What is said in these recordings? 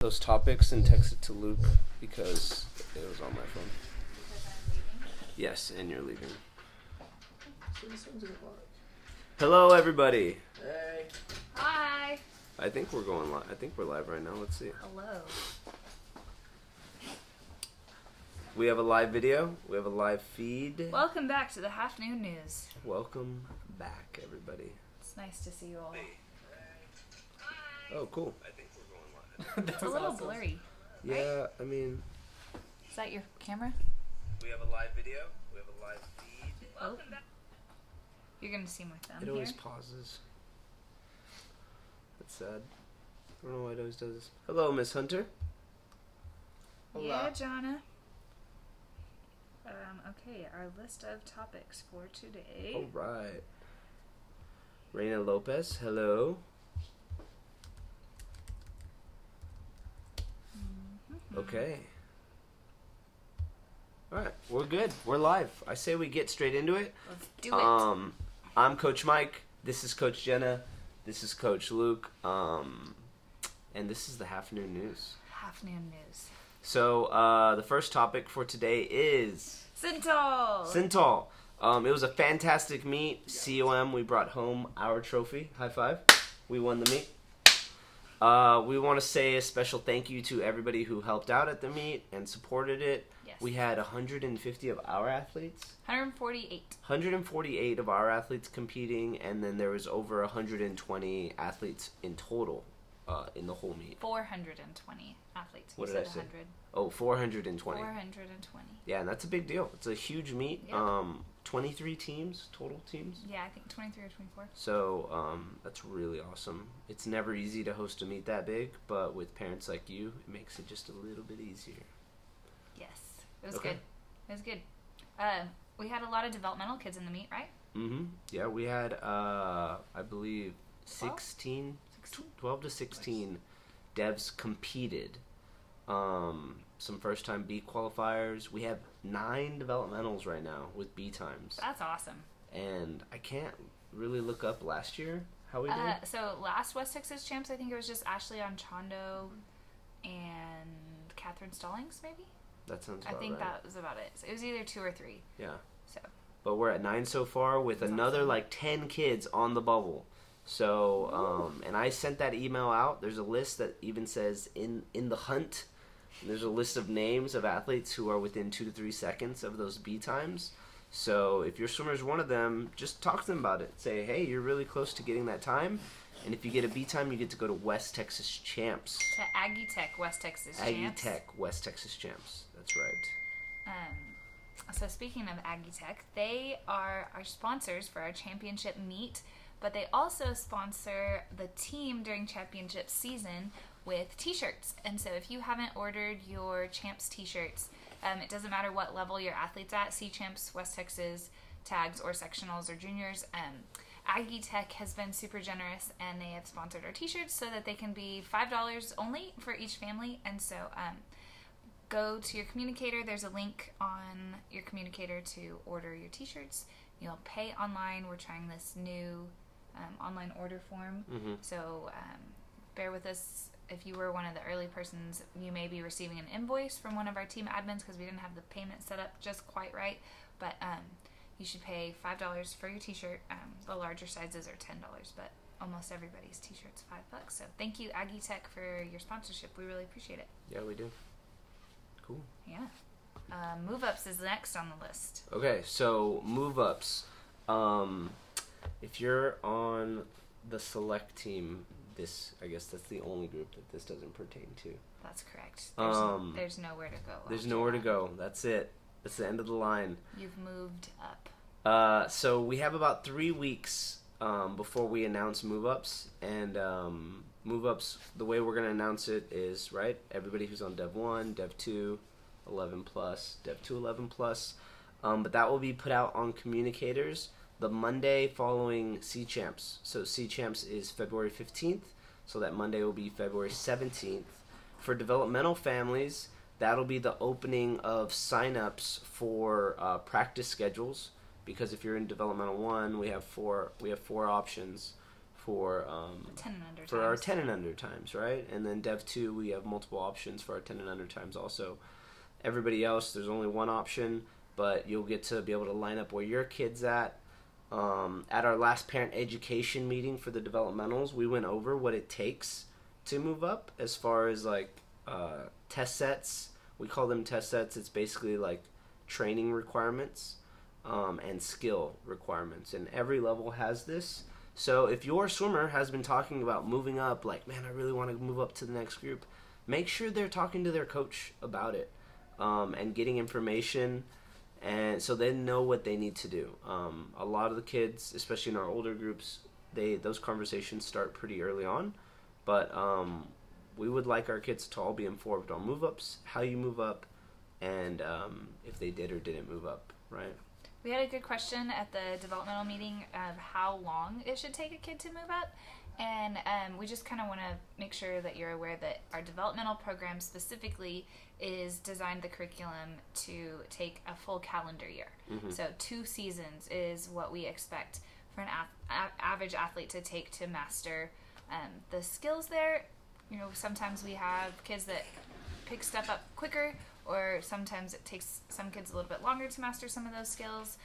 those topics and text it to Luke because it was on my phone. Because I'm leaving? Yes, and you're leaving. Hello, everybody. Hey. Hi. I think we're going live. I think we're live right now. Let's see. Hello. We have a live video. We have a live feed. Welcome back to the Half Noon News. Welcome back, everybody. It's nice to see you all. Oh, cool. I think we're going live. It's a little blurry. Yeah, I mean, Is that your camera? We have a live video. We have a live feed. Oh. You're going to see my thumb it here. always pauses. That's sad. I don't know why it always does this. Hello, Miss Hunter. Yeah, Jonna. Okay, our list of topics for today. All right. Reina Lopez, hello. Mm-hmm. Okay. All right, we're good. We're live. I say we get straight into it. Let's do it. I'm Coach Mike. This is Coach Jenna. This is Coach Luke. And this is the Half Noon News. Half Noon News. So the first topic for today is Syntal. Syntal. It was a fantastic meet. COM, we brought home our trophy. High five. We won the meet. We want to say a special thank you to everybody who helped out at the meet and supported it. Yes. We had 150 of our athletes. 148. 148 of our athletes competing, and then there was over 120 athletes in total in the whole meet. 420 athletes. What You did I said say? 100. Oh, 420. 420. Yeah, and that's a big deal. It's a huge meet. Yeah. 23 teams, total teams. Yeah, I think 23 or 24. So that's really awesome. It's never easy to host a meet that big, but with parents like you, it makes it just a little bit easier. Yes. It was Okay. good. It was good. We had a lot of developmental kids in the meet, right? Mm-hmm. Yeah, we had, I believe, 12? 16, 16? 12 to 16 devs competed. Some first-time B qualifiers. We have 9 developmentals right now with B times. That's awesome. And I can't really look up last year how we did. So last West Texas champs, I think it was just Ashley Anchondo and Catherine Stallings, maybe? That sounds I about think right. that was about it. So it was either 2 or 3. Yeah. So But we're at 9 so far with That's another awesome. like 10 kids on the bubble. So, and I sent that email out. There's a list that even says in the hunt. And there's a list of names of athletes who are within 2 to 3 seconds of those B times. So if your swimmer is one of them, just talk to them about it. Say, hey, you're really close to getting that time. And if you get a B time, you get to go to West Texas Champs. to Aggie-Tech West Texas champs. Aggie-Tech West Texas Champs. That's right. So speaking of Aggie-Tech, they are our sponsors for our championship meet, but they also sponsor the team during championship season with t-shirts. And so if you haven't ordered your champs t-shirts, it doesn't matter what level your athlete's at, C-Champs, West Texas, tags, or sectionals or juniors, Aggie-Tech has been super generous, and they have sponsored our t-shirts so that they can be $5 only for each family. And so go to your communicator. There's a link on your communicator to order your t-shirts. You'll pay online. We're trying this new online order form. Mm-hmm. So bear with us. If you were one of the early persons, you may be receiving an invoice from one of our team admins because we didn't have the payment set up just quite right. But you should pay $5 for your t-shirt. The larger sizes are $10, but almost everybody's t-shirt's $5. So thank you, Aggie-Tech, for your sponsorship. We really appreciate it. Yeah, we do. Cool. Yeah. Move Ups is next on the list. Okay, so move ups. If you're on the select team, I guess that's the only group that this doesn't pertain to. That's correct. There's nowhere to go. There's after nowhere to that. go. That's it. That's the end of the line. You've moved up. So we have about 3 weeks before we announce move ups, and move ups. The way we're gonna announce it is right. Everybody who's on Dev 1, Dev 2, 11 plus, Dev 2, 11 plus. But that will be put out on communicators the Monday following C-Champs. So C-Champs is February 15th, so that Monday will be February 17th. For developmental families, that'll be the opening of sign-ups for practice schedules, because if you're in developmental 1, we have four options for 10 and under for times. our 10 and under times, right? And then Dev 2, we have multiple options for our 10 and under times also. Everybody else, there's only one option, but you'll get to be able to line up where your kid's at. At our last parent education meeting for the developmentals, we went over what it takes to move up as far as like test sets. We call them test sets. It's basically like training requirements and skill requirements, and every level has this. So if your swimmer has been talking about moving up, like, man, I really want to move up to the next group, make sure they're talking to their coach about it and getting information, and so they know what they need to do. A lot of the kids, especially in our older groups, those conversations start pretty early on, but we would like our kids to all be informed on move-ups, how you move up, and if they did or didn't move up, right? We had a good question at the developmental meeting of how long it should take a kid to move up. And we just kind of want to make sure that you're aware that our developmental program specifically is designed the curriculum to take a full calendar year. Mm-hmm. So 2 seasons is what we expect for an average athlete to take to master the skills there. You know, sometimes we have kids that pick stuff up quicker, or sometimes it takes some kids a little bit longer to master some of those skills.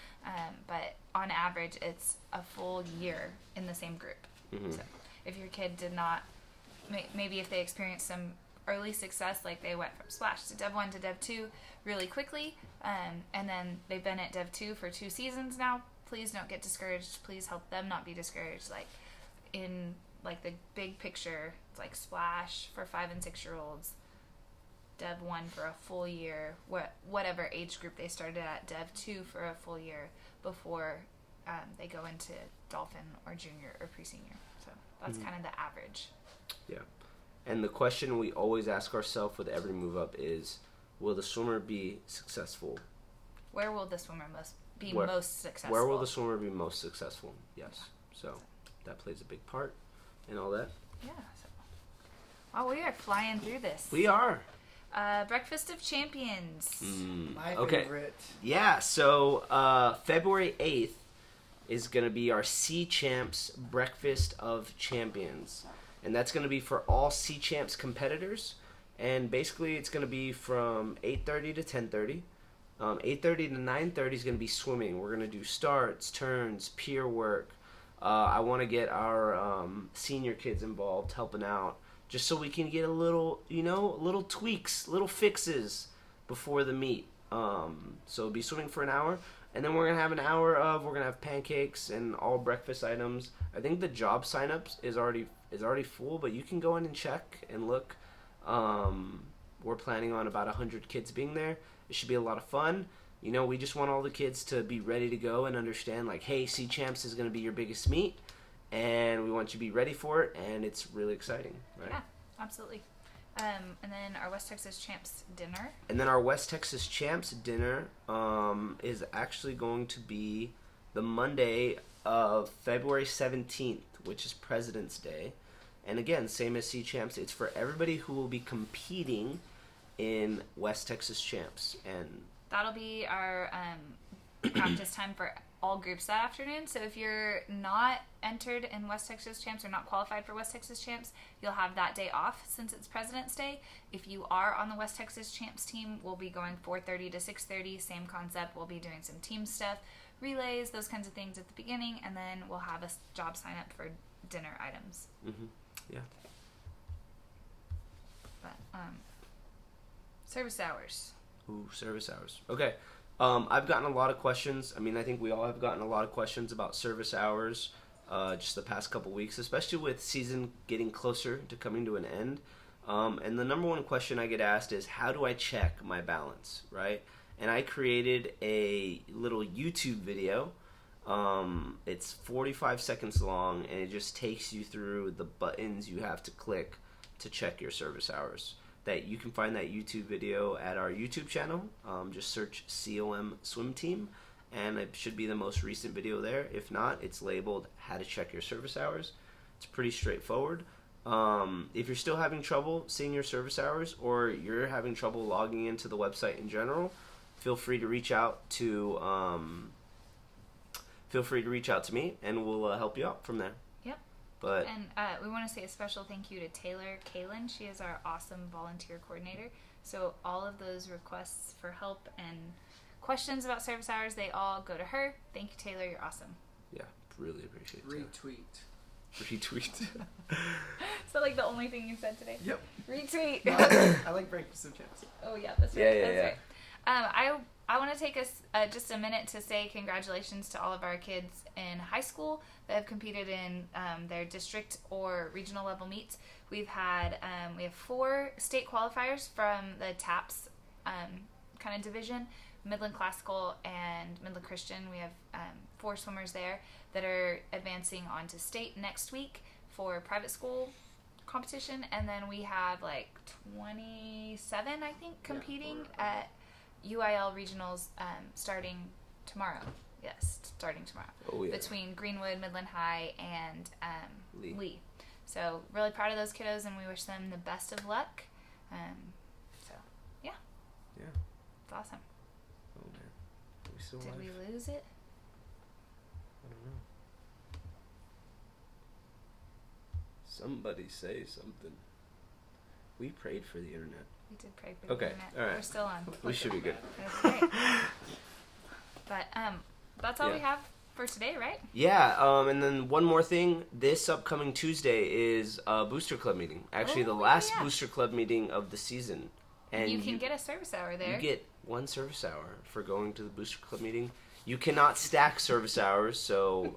But on average, it's a full year in the same group. Mm-hmm. So if your kid did not, maybe if they experienced some early success, like they went from Splash to Dev 1 to Dev 2 really quickly, and then they've been at Dev 2 for 2 seasons now, please don't get discouraged. Please help them not be discouraged. Like, in like the big picture, it's like Splash for 5 and 6 year olds, Dev 1 for a full year, whatever age group they started at, Dev 2 for a full year before they go into Dolphin or junior or pre-senior. So that's kind of the average. Yeah. And the question we always ask ourselves with every move up is, will the swimmer be successful? Where will the swimmer be most successful? Where will the swimmer be most successful? Yes. So that plays a big part in all that. Yeah. So. Wow, we are flying through this. We are. Breakfast of Champions. My favorite. Yeah, so February 8th is going to be our Sea Champs Breakfast of Champions. And that's going to be for all Sea Champs competitors. And basically it's going to be from 8:30 to 10:30. 8:30 to 9:30 is going to be swimming. We're going to do starts, turns, pier work. I want to get our senior kids involved, helping out, just so we can get a little, little tweaks, little fixes before the meet. So it'll be swimming for an hour, and then we're going to have an hour we're going to have pancakes and all breakfast items. I think the job sign-ups is already full, but you can go in and check and look. We're planning on about 100 kids being there. It should be a lot of fun. We just want all the kids to be ready to go and understand, like, hey, Sea Champs is going to be your biggest meet, and we want you to be ready for it, and it's really exciting, right? Yeah, absolutely. And then our West Texas Champs dinner. And then our West Texas Champs dinner is actually going to be the Monday of February 17th, which is President's Day. And again, same as Sea Champs, it's for everybody who will be competing in West Texas Champs. And that'll be our practice time for all groups that afternoon. So if you're not entered in West Texas Champs or not qualified for West Texas Champs, you'll have that day off since it's President's Day. If you are on the West Texas Champs team, we'll be going 4:30 to 6:30. Same concept. We'll be doing some team stuff, relays, those kinds of things at the beginning, and then we'll have a job sign up for dinner items. Mm-hmm. Yeah. But service hours. Ooh, service hours. Okay. I've gotten a lot of questions. I mean, I think we all have gotten a lot of questions about service hours just the past couple weeks, especially with season getting closer to coming to an end. And the number one question I get asked is, how do I check my balance, right? And I created a little YouTube video. It's 45 seconds long, and it just takes you through the buttons you have to click to check your service hours. That you can find that YouTube video at our YouTube channel. Just search COM Swim Team, and it should be the most recent video there. If not, it's labeled How to Check Your Service Hours. It's pretty straightforward. If you're still having trouble seeing your service hours, or you're having trouble logging into the website in general, feel free to reach out to me, and we'll help you out from there. Yep. But And we want to say a special thank you to Taylor Kalin. She is our awesome volunteer coordinator. So all of those requests for help and questions about service hours, they all go to her. Thank you, Taylor. You're awesome. yeah, really appreciate it. Retweet. Retweet. Is that like the only thing you said today? Yep. Retweet. I like breakfast of champs. Oh yeah, that's right. Yeah, that's yeah. right. I want to take us just a minute to say congratulations to all of our kids in high school that have competed in their district or regional level meets. We have 4 state qualifiers from the TAPS kind of division, Midland Classical and Midland Christian. We have 4 swimmers there that are advancing on to state next week for private school competition, and then we have like 27, I think, competing at UIL regionals starting tomorrow. Yes, starting tomorrow. Oh, yeah. Between Greenwood, Midland High, and Lee. So really proud of those kiddos, and we wish them the best of luck. So yeah, Yeah. it's awesome. Oh man. Are we still Did alive? we lose it? I don't know. Somebody say something. We prayed for the internet. We did pray for the Okay, internet. all right. We're still on. We should be good. That's great. But that's all Yeah. we have for today, right? Yeah, and then one more thing. This upcoming Tuesday is a Booster Club meeting. Actually, the Oh, last yeah. Booster Club meeting of the season. And you can get a service hour there. You get 1 service hour for going to the Booster Club meeting. You cannot stack service hours, so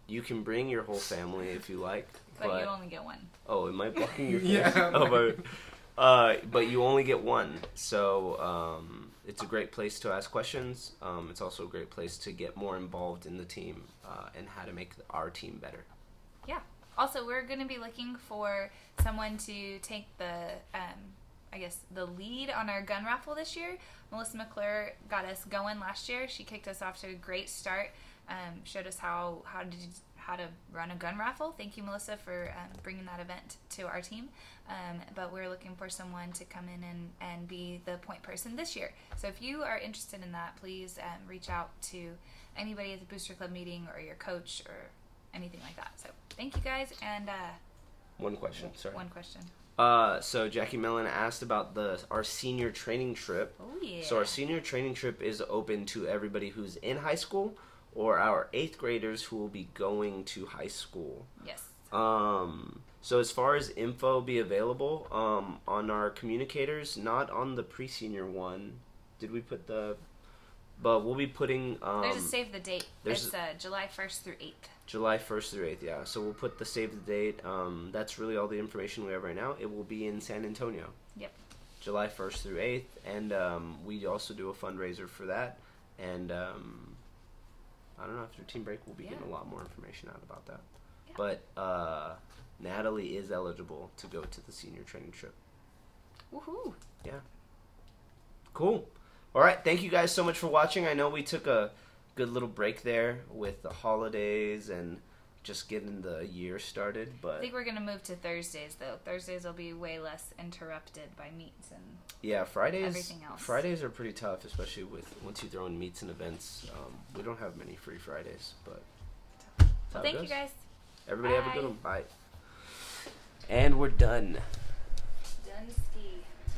you can bring your whole family if you like. but you only get 1. Oh, am I blocking your face? Yeah. But you only get 1. So it's a great place to ask questions. It's also a great place to get more involved in the team and how to make our team better. Yeah. Also, we're going to be looking for someone to take the the lead on our gun raffle this year. Melissa McClure got us going last year. She kicked us off to a great start. Showed us how to run a gun raffle. Thank you, Melissa, for bringing that event to our team. But we're looking for someone to come in and be the point person this year. So if you are interested in that, please reach out to anybody at the Booster Club meeting or your coach or anything like that. So thank you guys. And One question, sorry. one question. So Jackie Mellon asked about our senior training trip. Oh yeah. So our senior training trip is open to everybody who's in high school or our 8th graders who will be going to high school. Yes. So as far as info be available on our communicators, not on the pre-senior one. Did we put the... But we'll be putting... There's a save the date. there's It's July 1st through 8th. July 1st through 8th, yeah. So we'll put the save the date. That's really all the information we have right now. It will be in San Antonio. Yep. July 1st through 8th. And we also do a fundraiser for that. And I don't know, after Team Break, we'll be getting a lot more information out about that. Yeah. But Natalie is eligible to go to the senior training trip. Woohoo. Yeah. Cool. All right. Thank you guys so much for watching. I know we took a good little break there with the holidays and just getting the year started, but I think we're going to move to Thursdays, though. Thursdays will be way less interrupted by meets and yeah, everything else. Fridays are pretty tough, especially once you throw in meets and events. We don't have many free Fridays, but Well, thank you guys. Everybody have a Bye. good one. Bye. And we're done. Done